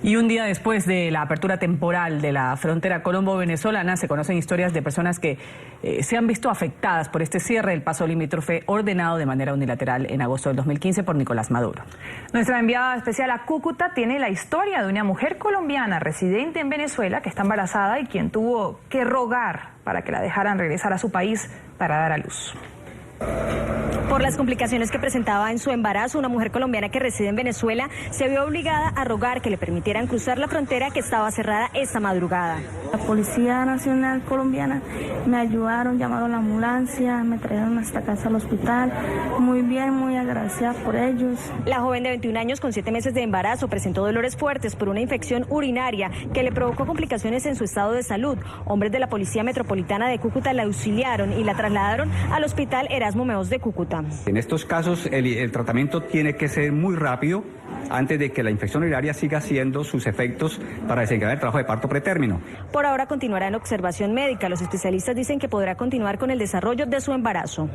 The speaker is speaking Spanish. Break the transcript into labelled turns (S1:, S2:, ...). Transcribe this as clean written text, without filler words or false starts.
S1: Y un día después de la apertura temporal de la frontera colombo-venezolana, se conocen historias de personas que se han visto afectadas por este cierre del paso limítrofe ordenado de manera unilateral en agosto del 2015 por Nicolás Maduro.
S2: Nuestra enviada especial a Cúcuta tiene la historia de una mujer colombiana residente en Venezuela que está embarazada y quien tuvo que rogar para que la dejaran regresar a su país para dar a luz.
S3: Por las complicaciones que presentaba en su embarazo, una mujer colombiana que reside en Venezuela se vio obligada a rogar que le permitieran cruzar la frontera que estaba cerrada esta madrugada.
S4: La Policía Nacional Colombiana me ayudaron, llamaron a la ambulancia, me trajeron hasta casa al hospital. Muy bien, muy agradecida por ellos.
S3: La joven de 21 años con 7 meses de embarazo presentó dolores fuertes por una infección urinaria que le provocó complicaciones en su estado de salud. Hombres de la Policía Metropolitana de Cúcuta la auxiliaron y la trasladaron al Hospital Erasmo Meos de Cúcuta.
S5: En estos casos el tratamiento tiene que ser muy rápido antes de que la infección urinaria siga haciendo sus efectos para desencadenar el trabajo de parto pretérmino.
S3: Por ahora continuará en observación médica. Los especialistas dicen que podrá continuar con el desarrollo de su embarazo.